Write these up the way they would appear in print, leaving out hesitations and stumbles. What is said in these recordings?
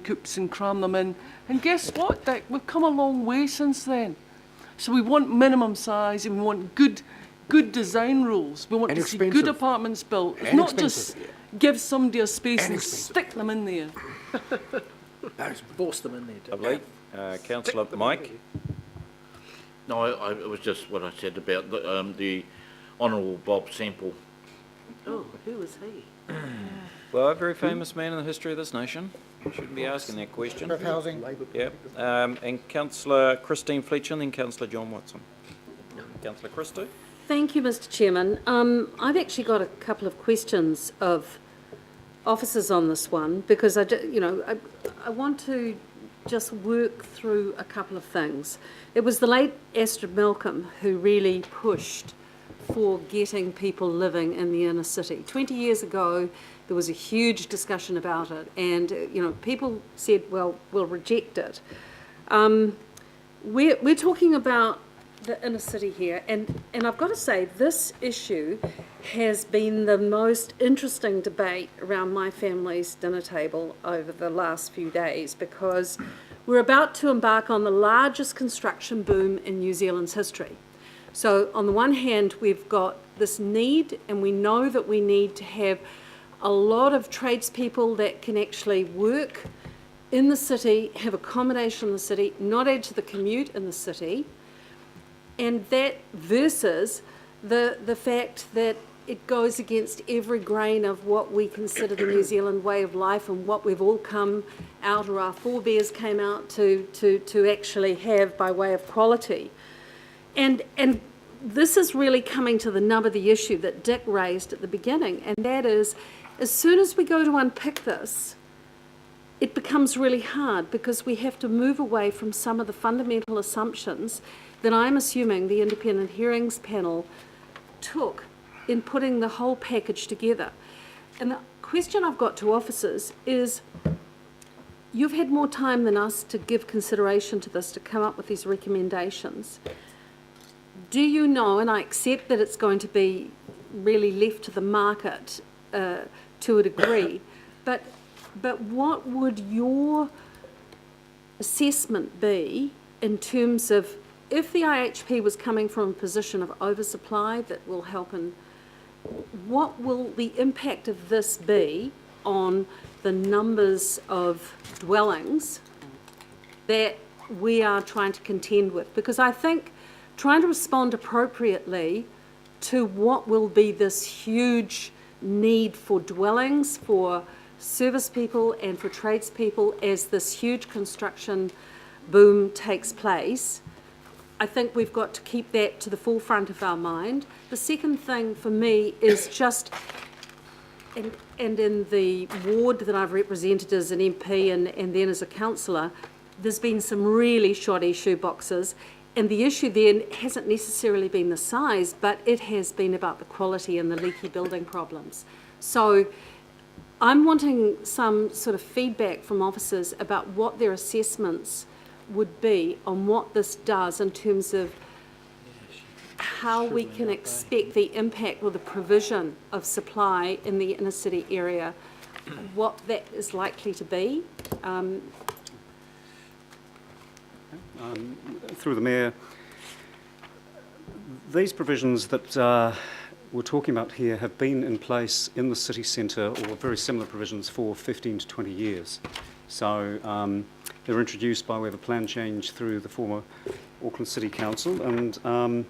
coops and cram them in. And guess what, Dick? We've come a long way since then. So we want minimum size and we want good design rules. We want to see good apartments built. It's not just give somebody a space and stick them in there. Force them in there. Lovely. Councillor Mike. No, it was just what I said about the Honourable Bob Semple. Oh, who was he? Well, a very famous man in the history of this nation. Shouldn't be asking that question. Of housing. Yeah. And Councillor Christine Fletcher and then Councillor John Watson. Councillor Christo. Thank you, Mr. Chairman. I've actually got a couple of questions of officers on this one because I want to just work through a couple of things. It was the late Astrid Malcolm who really pushed for getting people living in the inner city. 20 years ago, there was a huge discussion about it, and people said, well, we'll reject it. We're talking about the inner city here, and I've got to say, this issue has been the most interesting debate around my family's dinner table over the last few days, because we're about to embark on the largest construction boom in New Zealand's history. So on the one hand, we've got this need, and we know that we need to have a lot of tradespeople that can actually work in the city, have accommodation in the city, not add to the commute in the city, and that versus the fact that it goes against every grain of what we consider the New Zealand way of life and what we've all come out, or our forebears came out to actually have by way of quality. And this is really coming to the nub of the issue that Dick raised at the beginning, and that is, as soon as we go to unpick this, it becomes really hard because we have to move away from some of the fundamental assumptions that I'm assuming the independent hearings panel took in putting the whole package together. And the question I've got to officers is, you've had more time than us to give consideration to this, to come up with these recommendations. Do you know, and I accept that it's going to be really left to the market to a degree, but what would your assessment be in terms of, if the IHP was coming from a position of oversupply that will help, and what will the impact of this be on the numbers of dwellings that we are trying to contend with? Because I think trying to respond appropriately to what will be this huge need for dwellings, for service people and for tradespeople as this huge construction boom takes place, I think we've got to keep that to the forefront of our mind. The second thing for me is just, and in the ward that I've represented as an MP and then as a councillor, there's been some really shoddy shoeboxes, and the issue then hasn't necessarily been the size, but it has been about the quality and the leaky building problems. So I'm wanting some sort of feedback from officers about what their assessments would be on what this does in terms of how we can expect the impact or the provision of supply in the inner city area, what that is likely to be. Through the Mayor, these provisions that we're talking about here have been in place in the city centre, or very similar provisions, for 15 to 20 years. So they were introduced by way of a plan change through the former Auckland City Council, and in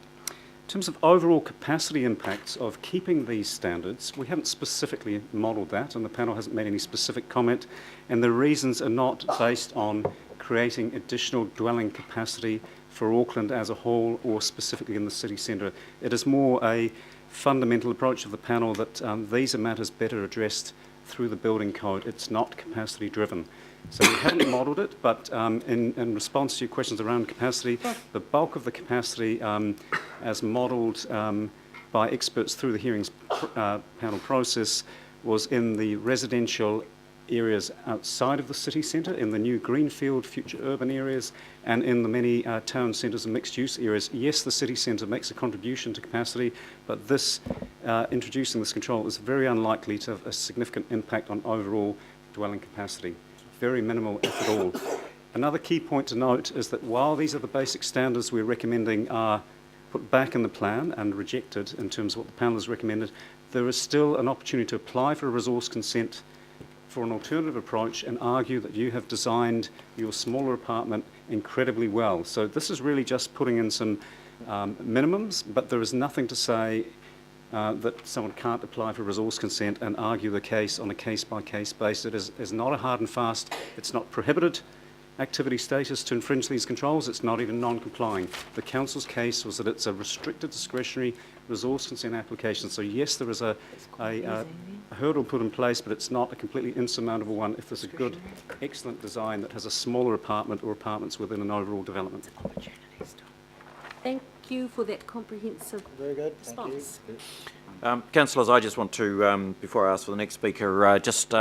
terms of overall capacity impacts of keeping these standards, we haven't specifically modelled that, and the panel hasn't made any specific comment, and the reasons are not based on creating additional dwelling capacity for Auckland as a whole or specifically in the city centre. It is more a fundamental approach of the panel that these are matters better addressed through the building code. It's not capacity driven. So we haven't modelled it, but in response to your questions around capacity, the bulk of the capacity as modelled by experts through the hearings panel process was in the residential areas outside of the city centre, in the new greenfield future urban areas, and in the many town centres and mixed-use areas. Yes, the city centre makes a contribution to capacity, but this introducing this control is very unlikely to have a significant impact on overall dwelling capacity. very minimal, if at all. Another key point to note is that while these are the basic standards we're recommending are put back in the plan and rejected in terms of what the panel has recommended, there is still an opportunity to apply for a resource consent for an alternative approach and argue that you have designed your smaller apartment incredibly well. So this is really just putting in some minimums, but there is nothing to say that someone can't apply for resource consent and argue the case on a case-by-case basis. It is not a hard and fast, it's not prohibited activity status to infringe these controls, it's not even non-complying. The council's case was that it's a restricted discretionary resource consent application. So yes, there is a hurdle put in place, but it's not a completely insurmountable one if there's a good, excellent design that has a smaller apartment or apartments within an overall development. Thank you for that comprehensive response. Councillors, I just want to, before I ask for the next speaker, just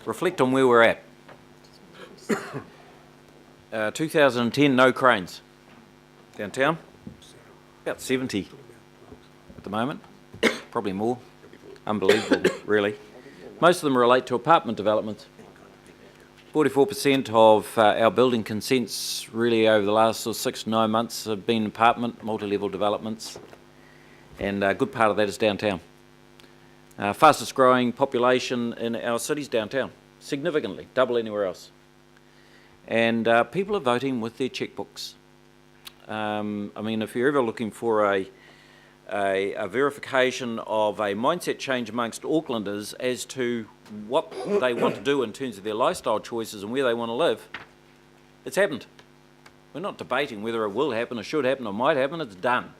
reflect on where we're at. 2010, no cranes. Downtown, about 70 at the moment, probably more. Unbelievable, really. Most of them relate to apartment developments. 44% of our building consents really over the last 6 to 9 months have been apartment, multi-level developments, and a good part of that is downtown. Fastest growing population in our city's downtown, significantly, double anywhere else. And people are voting with their checkbooks. I mean, if you're ever looking for a verification of a mindset change amongst Aucklanders as to what they want to do in terms of their lifestyle choices and where they want to live, it's happened. We're not debating whether it will happen or should happen or might happen, it's done.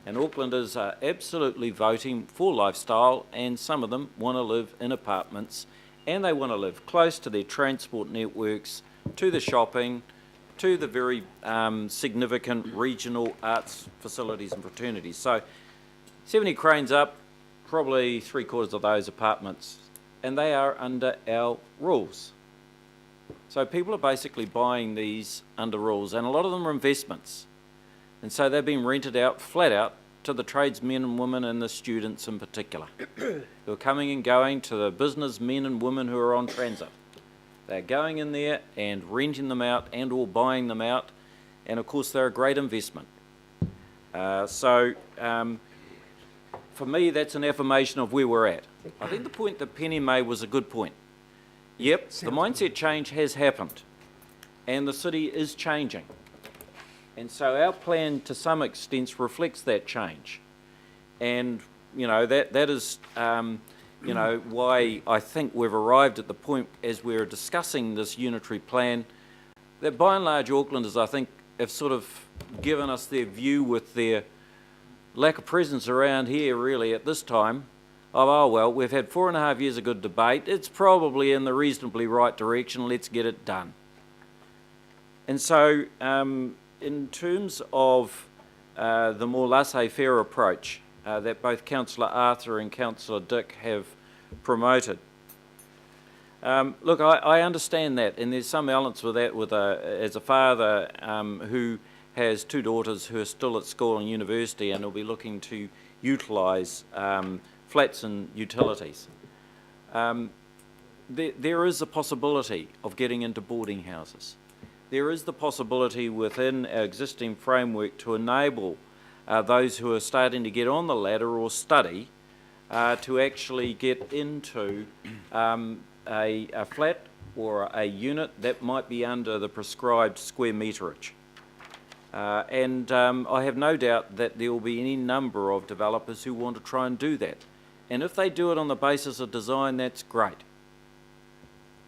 And Aucklanders are absolutely voting for lifestyle, and some of them want to live in apartments, and they want to live close to their transport networks, to the shopping, to the very significant regional arts facilities and fraternities. So 70 cranes up, probably 3/4 of those apartments, and they are under our rules. So people are basically buying these under rules, and a lot of them are investments. And so they're being rented out flat out to the tradesmen and women and the students in particular, who are coming and going, to the businessmen and women who are on transit. They're going in there and renting them out and or buying them out, and of course they're a great investment. For me, that's an affirmation of where we're at. I think the point that Penny made was a good point. Yep, the mindset change has happened, and the city is changing. And so our plan, to some extent, reflects that change. And, you know, that is, you know, why I think we've arrived at the point, as we're discussing this unitary plan, that by and large Aucklanders, I think, have sort of given us their view with their lack of presence around here really at this time of, oh well, we've had 4.5 years of good debate, it's probably in the reasonably right direction, let's get it done. And so in terms of the more laissez-faire approach that both Councillor Arthur and Councillor Dick have promoted. Look, I understand that, and there's some elements with that as a father who has 2 daughters who are still at school and university and will be looking to utilise flats and utilities. There is a possibility of getting into boarding houses. There is the possibility within our existing framework to enable those who are starting to get on the ladder or study to actually get into a flat or a unit that might be under the prescribed square meterage. I have no doubt that there will be any number of developers who want to try and do that. And if they do it on the basis of design, that's great.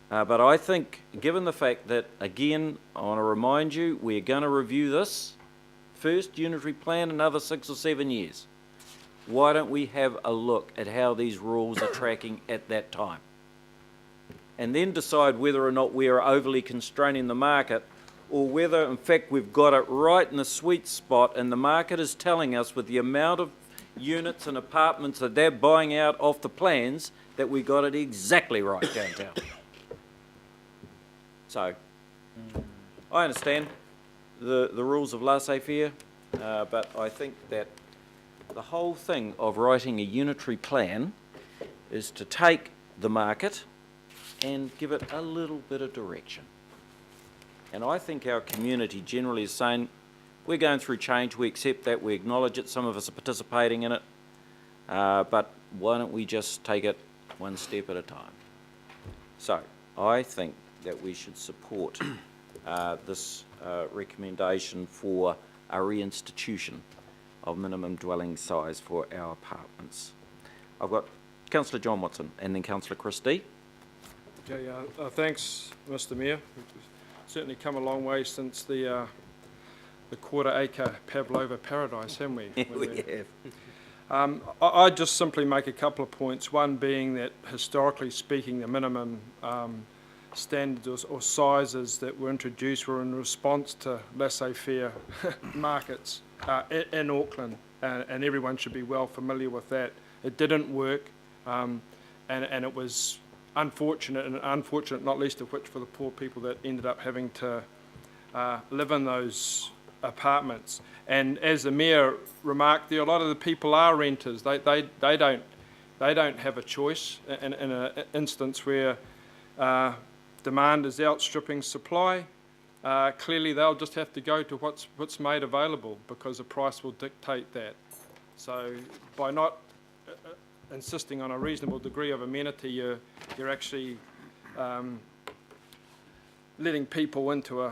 But I think, given the fact that, again, I want to remind you, we're going to review this first unitary plan another 6 or 7 years. Why don't we have a look at how these rules are tracking at that time? And then decide whether or not we are overly constraining the market, or whether, in fact, we've got it right in the sweet spot and the market is telling us, with the amount of units and apartments that they're buying out off the plans, that we got it exactly right downtown. So, I understand the rules of laissez-faire, but I think that the whole thing of writing a unitary plan is to take the market and give it a little bit of direction. And I think our community generally is saying, we're going through change, we accept that, we acknowledge it, some of us are participating in it, but why don't we just take it one step at a time? So, I think that we should support this recommendation for a reinstitution of minimum dwelling size for our apartments. I've got Councillor John Watson and then Councillor Chris D. Okay, thanks, Mr. Mayor. We've certainly come a long way since the quarter-acre Pavlova paradise, haven't we? We have. I'd just simply make a couple of points. One being that, historically speaking, the minimum standards or sizes that were introduced were in response to laissez-faire markets in Auckland, and everyone should be well familiar with that. It didn't work, and it was unfortunate, and unfortunate not least of which for the poor people that ended up having to live in those apartments. And as the Mayor remarked there, a lot of the people are renters. They don't have a choice in an instance where demand is outstripping supply. Clearly they'll just have to go to what's made available, because the price will dictate that. So by not insisting on a reasonable degree of amenity, you're actually letting people into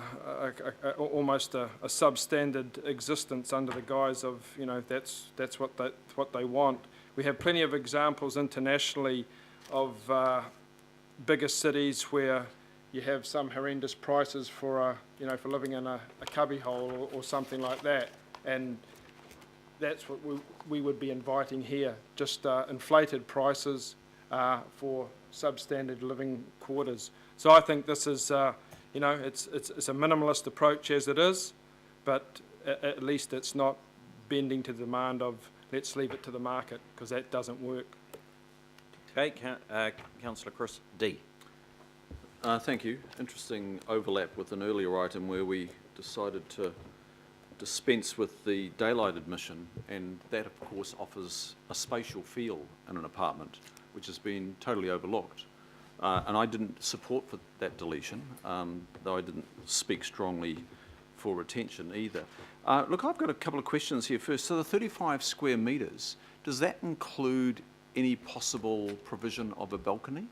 almost a substandard existence under the guise of, you know, that's what they want. We have plenty of examples internationally of bigger cities where you have some horrendous prices for for living in a cubbyhole or something like that, and that's what we would be inviting here, just inflated prices for substandard living quarters. So I think this is, it's a minimalist approach as it is, but at least it's not bending to the demand of let's leave it to the market, because that doesn't work. Okay, Councillor Chris D. Thank you. Interesting overlap with an earlier item where we decided to dispense with the daylight admission, and that of course offers a spatial feel in an apartment which has been totally overlooked. And I didn't support for that deletion, though I didn't speak strongly for retention either. Look, I've got a couple of questions here first. So the 35 square metres, does that include any possible provision of a balcony?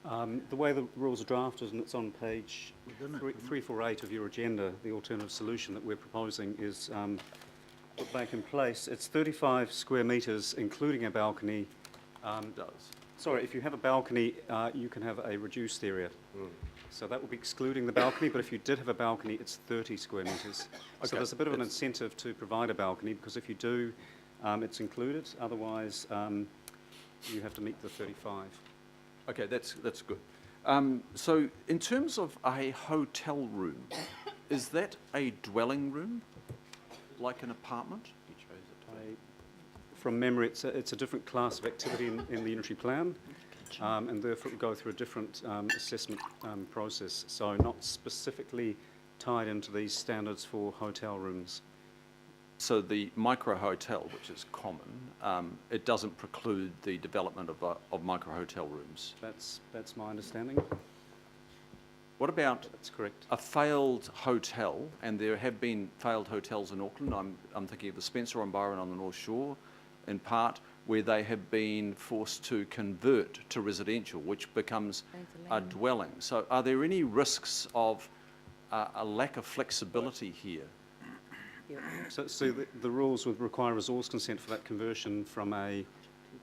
The way the rules are drafted, and it's on page 348 of your agenda, the alternative solution that we're proposing is put back in place. It's 35 square metres, including a balcony. Sorry, if you have a balcony, you can have a reduced area. So that would be excluding the balcony, but if you did have a balcony, it's 30 square metres. Okay. So there's a bit of an incentive to provide a balcony, because if you do, it's included. Otherwise, you have to meet the 35. Okay, that's good. So in terms of a hotel room, is that a dwelling room, like an apartment? From memory, it's a different class of activity in the unitary plan, and therefore it will go through a different assessment process. So not specifically tied into these standards for hotel rooms. So the micro hotel, which is common, it doesn't preclude the development of micro hotel rooms. That's my understanding. What about That's correct. a failed hotel? And there have been failed hotels in Auckland. I'm thinking of the Spencer on Byron on the North Shore, in part, where they have been forced to convert to residential, which becomes a dwelling. So are there any risks of a lack of flexibility here? So the rules would require resource consent for that conversion from a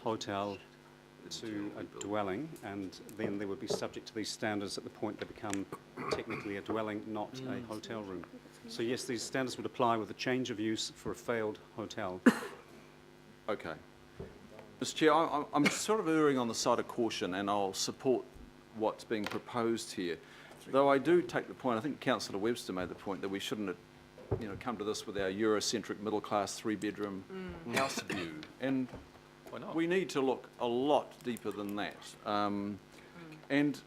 hotel to a dwelling, and then they would be subject to these standards at the point they become technically a dwelling, not a hotel room. So yes, these standards would apply with a change of use for a failed hotel. Okay. Mr. Chair, I'm sort of erring on the side of caution, and I'll support what's being proposed here. Though I do take the point, I think Councillor Webster made the point that we shouldn't come to this with our Eurocentric middle-class three-bedroom house view. And we need to look a lot deeper than that. And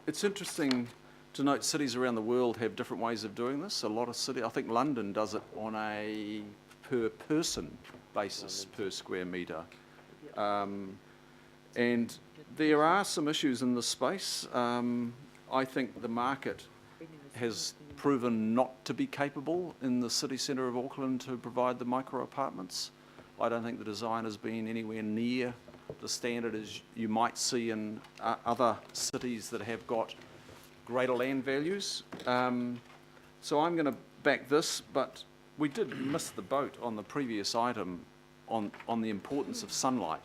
it's interesting to note cities around the world have different ways of doing this. A lot of cities, I think London does it on a per person basis per square metre. And there are some issues in this space. I think the market has proven not to be capable in the city centre of Auckland to provide the micro apartments. I don't think the design has been anywhere near the standard as you might see in other cities that have got greater land values. So I'm going to back this, but we did miss the boat on the previous item on the importance of sunlight.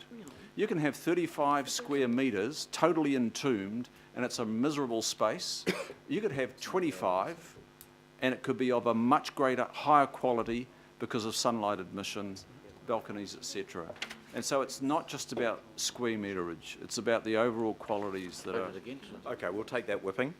You can have 35 square metres totally entombed and it's a miserable space. You could have 25 and it could be of a much greater, higher quality because of sunlight admission, balconies, etc. And so it's not just about square meterage, it's about the overall qualities that are... Okay, we'll take that whipping.